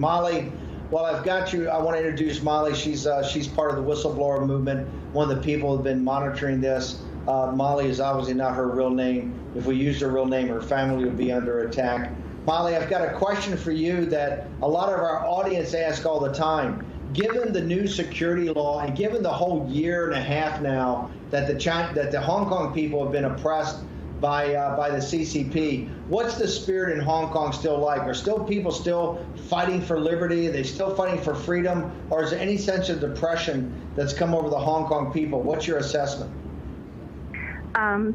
Molly, while I've got you, I want to introduce Molly. She's part of the whistleblower movement, one of the people who have been monitoring this. Molly is obviously not her real name. If we used her real name, her family would be under attack. Molly, I've got a question for you that a lot of our audience ask all the time. Given the new security law and given the whole year and a half now that the Hong Kong people have been oppressed by the CCP, what's the spirit in Hong Kong still like? Are people still fighting for liberty? Are they still fighting for freedom? Or is there any sense of depression that's come over the Hong Kong people? What's your assessment?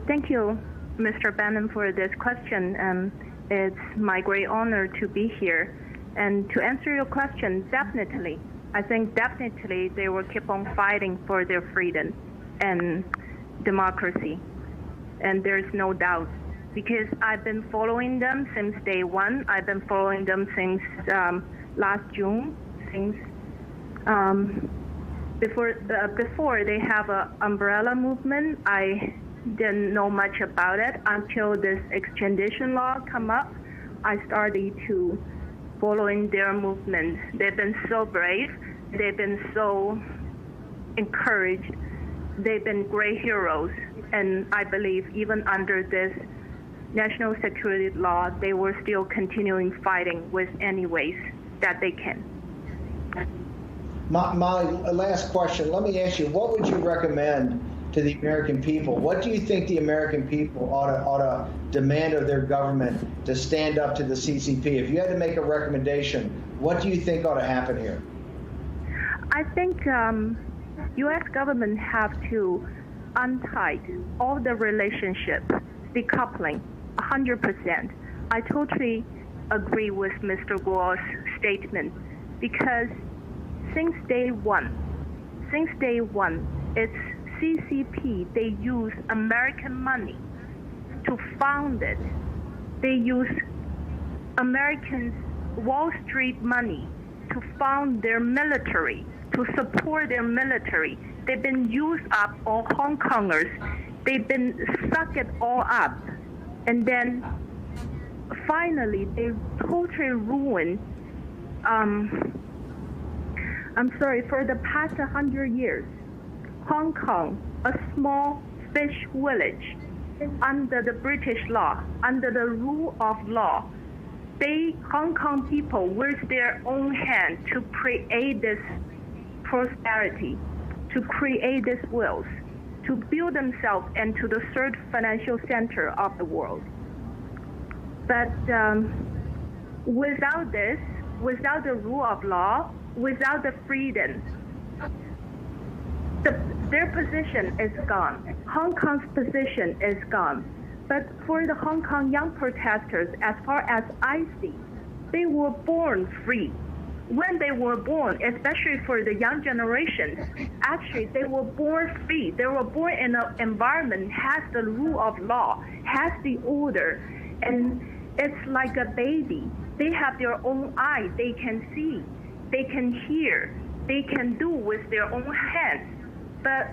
Thank you, Mr. Bannon, for this question. It's my great honor to be here. And to answer your question, definitely. I think definitely they will keep on fighting for their freedom and democracy. And there's no doubt. Because I've been following them since day one. I've been following them since last June. Since before they have an umbrella movement, I didn't know much about it until this extradition law come up. I started to following their movement. They've been so brave. They've been so encouraged. They've been great heroes. And I believe even under this national security law, they were still continuing fighting with any ways that they can. Molly, last question. Let me ask you, what would you recommend to the American people? What do you think the American people ought to demand of their government to stand up to the CCP? If you had to make a recommendation, what do you think ought to happen here? I think U.S. government have to untie all the relationship, decoupling, 100%. I totally agree with Mr. Guo's statement because since day one, it's CCP, they use American money to fund it. They use Americans' Wall Street money to fund their military, to support their military. They've been used up on Hong Kongers. They've been sucked it all up. And then finally, they totally ruined, for the past 100 years, Hong Kong, a small fish village, under the British law, under the rule of law, Hong Kong people, with their own hand to create this prosperity, to create this wealth, to build themselves into the third financial center of the world. But without this, without the rule of law, without the freedom, their position is gone. Hong Kong's position is gone. But for the Hong Kong young protesters, as far as I see, they were born free. When they were born, especially for the young generations, actually they were born free. They were born in an environment has the rule of law, has the order, and it's like a baby. They have their own eyes. They can see, they can hear, they can do with their own hands. But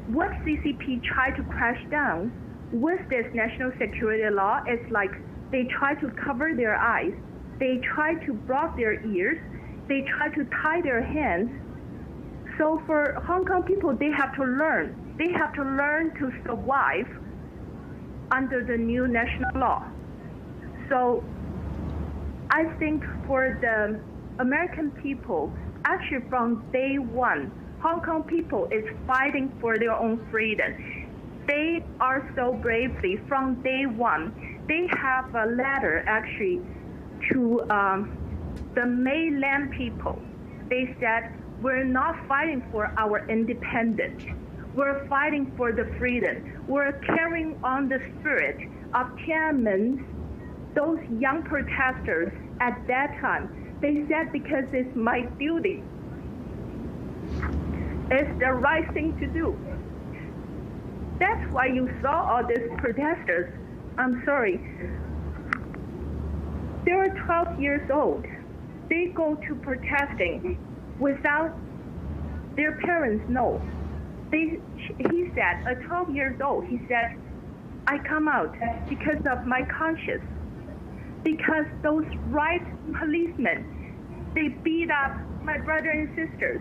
what CCP tried to crash down with this national security law is like they try to cover their eyes, they try to block their ears, they try to tie their hands. So for Hong Kong people, they have to learn. They have to learn to survive under the new national law. So I think for the American people, actually from day one, Hong Kong people is fighting for their own freedom. They are so bravely from day one. They have a letter actually to the mainland people. They said, we're not fighting for our independence. We're fighting for the freedom. We're carrying on the spirit of Tiananmen, those young protesters at that time. They said, because it's my duty. It's the right thing to do. That's why you saw all these protesters. I'm sorry. They were 12 years old. They go to protesting without their parents know. He said, at 12 years old, he said, I come out because of my conscience. Because those right policemen, They beat up my brother and sisters.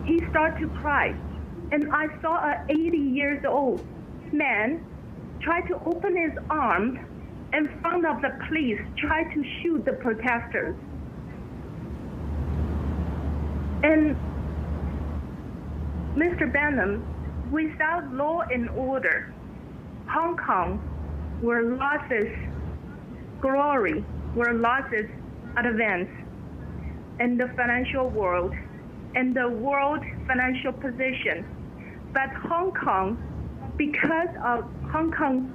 He started to cry. And I saw a 80 years old man try to open his arms in front of the police, try to shoot the protesters. And Mr. Benham, without law and order, Hong Kong will lose its glory, will lose its advance in the financial world, in the world financial position. But Hong Kong, because of Hong Kong,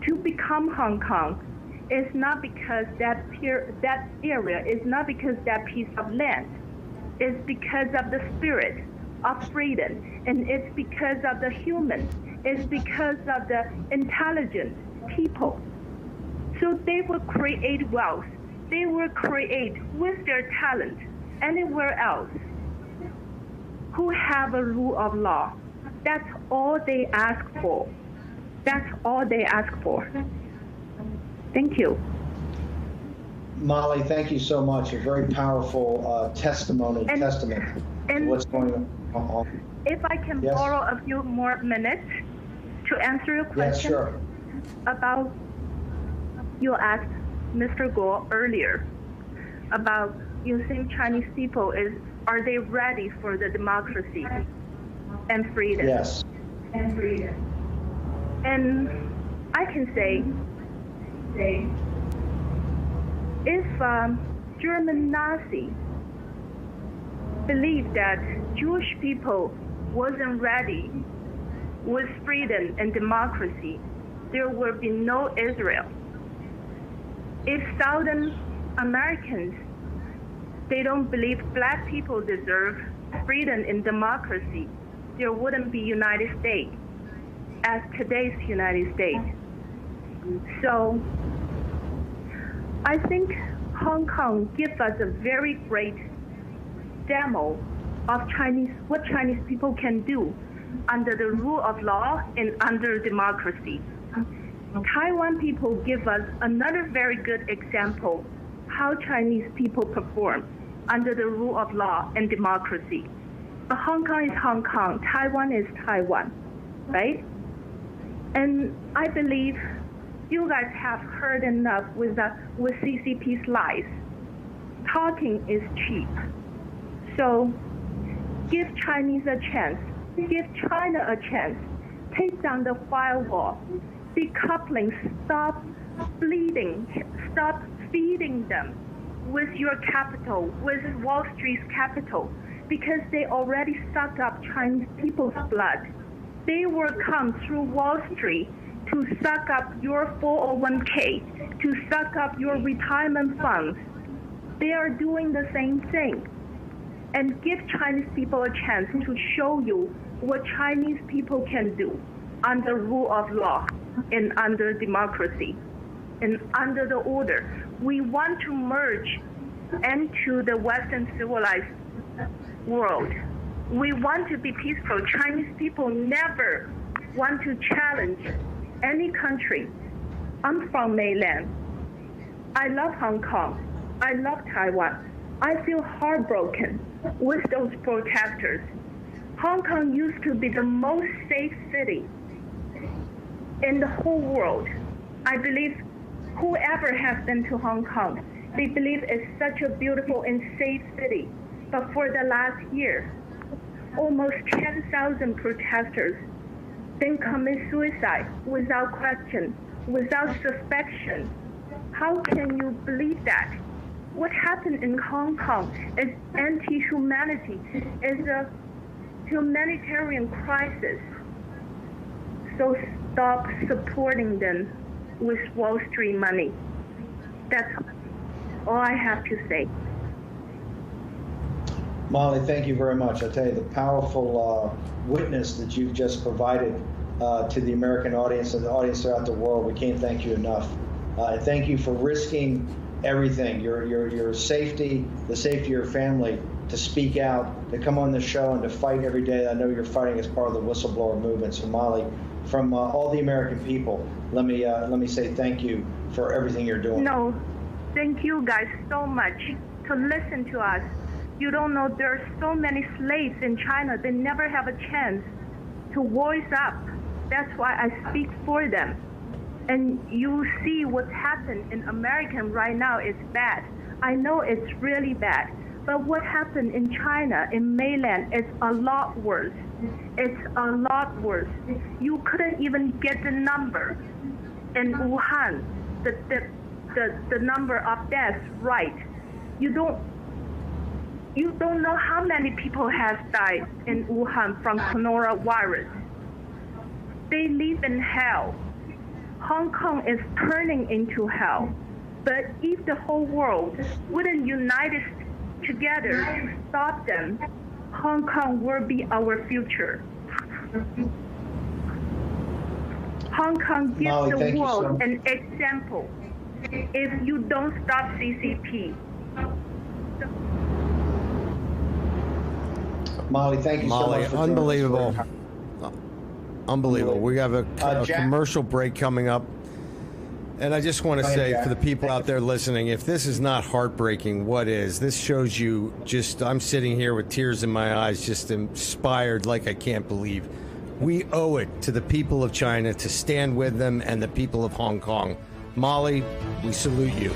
to become Hong Kong, is not because that area is not because that piece of land. It's because of the spirit of freedom, and it's because of the human. It's because of the intelligent people. So they will create wealth. They will create with their talent anywhere else who have a rule of law. That's all they ask for. That's all they ask for. Thank you. Molly, thank you so much. A very powerful testament to what's going on. If I can borrow a few more minutes to answer your question. Yes, sure. About, you asked Mr. Guo earlier about, you think Chinese people are they ready for the democracy and freedom? Yes. And freedom. And I can say, if German Nazi believed that Jewish people wasn't ready with freedom and democracy, there will be no Israel. If Southern Americans, they don't believe black people deserve freedom and democracy, there wouldn't be United States as today's United States. So I think Hong Kong gives us a very great demo of what Chinese people can do under the rule of law and under democracy. Taiwan people give us another very good example how Chinese people perform under the rule of law and democracy. But Hong Kong is Hong Kong, Taiwan is Taiwan, right? And I believe you guys have heard enough with CCP's lies. Talking is cheap. So give Chinese a chance. Give China a chance. Take down the firewall. Decoupling. Stop bleeding. Stop feeding them with your capital, with Wall Street's capital, because they already sucked up Chinese people's blood. They will come through Wall Street to suck up your 401k, to suck up your retirement funds. They are doing the same thing. And give Chinese people a chance to show you what Chinese people can do under rule of law and under democracy and under the order. We want to merge into the Western civilized world. We want to be peaceful. Chinese people never want to challenge any country. I'm from mainland. I love Hong Kong. I love Taiwan. I feel heartbroken with those protesters. Hong Kong used to be the most safe city in the whole world. I believe whoever has been to Hong Kong, they believe it's such a beautiful and safe city. But for the last year, almost 10,000 protesters then commit suicide without question, without suspicion. How can you believe that? What happened in Hong Kong is anti-humanity, is a humanitarian crisis. So stop supporting them with Wall Street money. That's all I have to say. Molly, thank you very much. I tell you, the powerful witness that you've just provided to the American audience and the audience throughout the world, we can't thank you enough. Thank you for risking everything, your safety, the safety of your family, to speak out, to come on the show and to fight every day. I know you're fighting as part of the whistleblower movement. So Molly, from all the American people, let me say thank you for everything you're doing. No, thank you guys so much. to listen to us. You don't know there are so many slaves in China. They never have a chance to voice up. That's why I speak for them. And you see what's happened in America right now is bad. I know it's really bad. But what happened in China, in mainland, is a lot worse. It's a lot worse. You couldn't even get the number in Wuhan, the number of deaths right. You don't know how many people have died in Wuhan from coronavirus. They live in hell. Hong Kong is turning into hell. But if the whole world wouldn't unite together to stop them, Hong Kong will be our future. Hong Kong gives Molly, the world so an example. If you don't stop CCP. Molly, thank you so much for joining us. Unbelievable. Unbelievable. We have a commercial break coming up. And I just want to say for the people out there listening, if this is not heartbreaking, what is? This shows you just, I'm sitting here with tears in my eyes, just inspired like I can't believe. We owe it to the people of China to stand with them and the people of Hong Kong. Molly, we salute you.